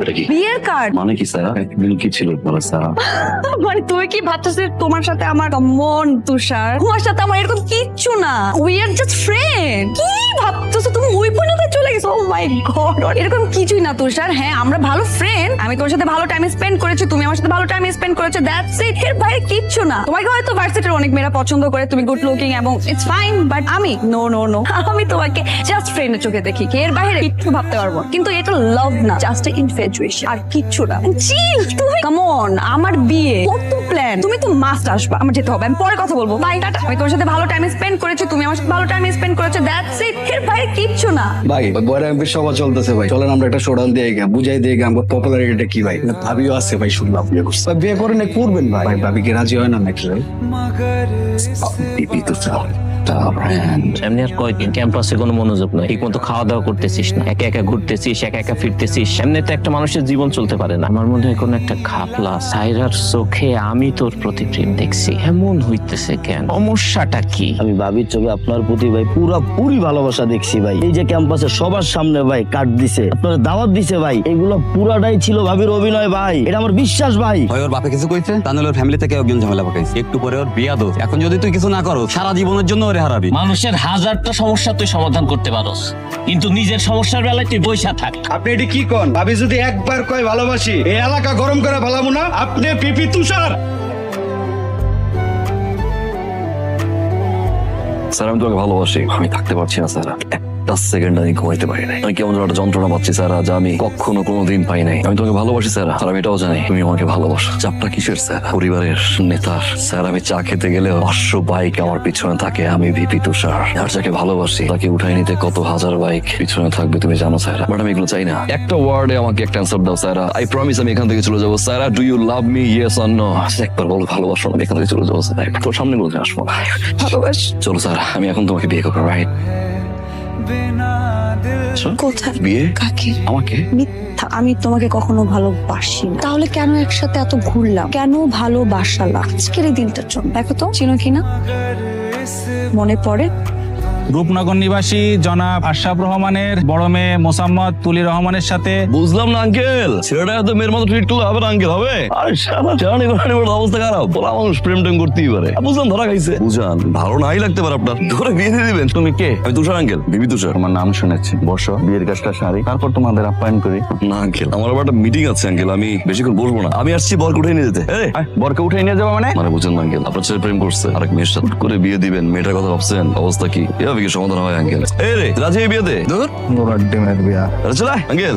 এটা কি বিয়ের কার্ড। মানে কি স্যার? কি ছিল বলো স্যার? মানে তুমি কি ভাবতেছো যে তোমার সাথে আমার মন তুষার, তোমার সাথে আমার এরকম কিচ্ছু না, উই আর জাস্ট ফ্রেন্ড। কি ভাবতেছো তুমি ওই পর্যন্ত চলে গেছো? ও মাই গড, এরকম কিছুই না তুষার। হ্যাঁ আমরা ভালো ফ্রেন্ড, আমি তোমার সাথে ভালো টাইম স্পেন্ড করেছি, তুমি আমার সাথে ভালো টাইম স্পেন্ড করেছো, দ্যাটস ইট। এর বাইরে কিচ্ছু না। তোমাকে হয়তো ভার্সিটির অনেক মেয়েরা পছন্দ করে, তুমি গুড লুকিং এবং ইটস ফাইন, বাট আমি নো নো নো, আমি তোমাকে জাস্ট ফ্রেন্ডের চোখে দেখি, এর বাইরে কিচ্ছু ভাবতে পারবো না। কিন্তু এটা লাভ না, জাস্ট ইনফ্যাচুয়েশন, আর কিচ্ছু না। চিল, তুমি কাম অন, আমার বিয়ে কত প্ল্যান, তুমি তো মাস্ট আসবা, আমার যেতে হবে, আমি পরে কথা বলবো, বাই টাটা। আমি তোমার সাথে ভালো টাইম স্পেন্ড করেছি, তুমি আমার সাথে ভালো টাইম স্পেন্ড করেছো, দ্যাটস ইট, এর বাইরে কিচ্ছু না। ভাই বয়রা এমপি সভা চলতেছে ভাই, চলেন আমরা একটা শোডাউন দিয়ে গা বুঝাই দিয়ে গা আমার পপুলারিটিটা কি ভাই। ভাবিও আছে ভাই, শুনলাম বিয়ে করছে। ভাই, বিয়ে করেন করবেন ভাই। ভাই ভাবি কি রাজি হয় না নাকি ভাই? পিপি তো স্যার ব্র্যান্ড এমনি আর কয়দিন ক্যাম্পাসে কোনো মনোযোগ নাই, ঠিক মতো খাওয়া দাওয়া করতেছিস না, একা একা ঘুরতেছিস, একা একা ফিরতেছিস। এমনি তো একটা মানুষের জীবন চলতে পারে না। আমার মনে হয় কোনো একটা ঘাপলা। সাইরার চোখে আমি তোর প্রতি প্রেম দেখছি, এমন হইতেছে কেন? সমস্যাটা কি? আমি ভাবির চোখে আপনার প্রতি ভাই পুরি ভালোবাসা দেখছি ভাই। এই যে ক্যাম্পাসে সবার সামনে ভাই কার্ড দিছে, আপনার দাওয়াত দিছে ভাই, এগুলো পুরাটাই ছিল ভাবির অভিনয় ভাই, এটা আমার বিশ্বাস ভাই। হয় ওর বাপে কিছু কইছে, তা নাহলে ওর ফ্যামিলি থেকে একজন ঝামেলা পাকাইছে। একটু পরে ওর বিয়া দোষ। এখন যদি তুই কিছু না করো, সারা জীবনের জন্য ওরে হারাবি। মানুষের হাজারটা সমস্যা তুই সমাধান করতে পারোস, কিন্তু নিজের সমস্যার বেলায় তুই বইসা থাক। আপনি এটি কি কোন? ভাবি যদি একবার কয় ভালোবাসি, এই এলাকা গরম করে ফেলাবো না। আপনি পিপি তুষার। স্যার আমি তোমাকে ভালোবাসি, আমি থাকতে পারছি না স্যার, একটা সেকেন্ড আমি ঘুমাইতে পারি নাই। আমি কেমন একটা যন্ত্রণা পাচ্ছি স্যার, যা আমি কখনো কোনোদিন পাই নাই। আমি তোমাকে ভালোবাসি স্যার, আর আমি এটাও জানি তুমি আমাকে ভালোবাসো। চাপটা কিসের স্যার? পরিবারের নেতার। স্যার আমি চা খেতে গেলে 500 বাইক আমার পিছনে থাকে, আমি ভিপি তুষার। আর যাকে ভালোবাসি তাকে উঠাই নিতে কত হাজার বাইক পিছনে থাকবে তুমি জানো স্যার। বাট আমি এগুলো চাই না। একটা ওয়ার্ডে আমাকে একটা অ্যান্সার দাও স্যার। আই প্রমিস আমি এখান থেকে চলে যাবো sir. Do you love me, yes or no? একবার বলো ভালোবাসো, আমি এখান থেকে চলে যাবো স্যার। তোর সামনে বলতে আসবো ভালোবাস। চলো স্যার, আমি এখন তোমাকে বিয়ে করবো, রাইট? কোথায়? বিয়ে? কাকে? আমাকে? মিথ্যা, আমি তোমাকে কখনো ভালোবাসি না। তাহলে কেন একসাথে এত ঘুরলাম, কেন ভালোবাসালাম আজকের এই দিনটার জন্য? দেখো তো চিনো কিনা, মনে পড়ে? রূপনগর নিবাসী জনাব আশরাফ রহমানের বড় মেয়ে মোসাম্মদ তুলি রহমানের সাথে। বুঝলাম না আঙ্কেল, ছেলেটা এত মেয়ের মতো ট্রিট করলে হবে না আঙ্কেল, হবে? আরে সারা জানি অবস্থা খারাপ, বলা মানুষ প্রেম টেম করতেই পারে। বুঝলাম ধরা খাইছে, বুঝান ভালো নাই লাগতে পারে আপনার, ধরে বিয়ে দিয়ে দিবেন। তুমি কে? আমি তুষার আঙ্কেল, বিবি তুষার। আমার নাম শুনেছি, বসো বিয়ের কাজটা সারি, তারপর তোমাদের আপ্যায়ন করি। না আঙ্কেল, আমার আবার একটা মিটিং আছে আঙ্কেল, আমি বেশিক্ষণ বসবো না। আমি আসছি বরকে উঠে নিয়ে যেতে। বরকে উঠে নিয়ে যাবো মানে? মানে বুঝেন না আঙ্কেল, আপনার ছেলে প্রেম করছে আরেক মেয়ের সাথে, হুট করে বিয়ে দিবেন, মেয়েটার কথা ভাবছেন, অবস্থা কি? এভাবে কি সমাধান হয় আঙ্কেল? এই রে রাজি এই বিয়েতে? দূর ডিমের বিয়া। চলে আঙ্কেল।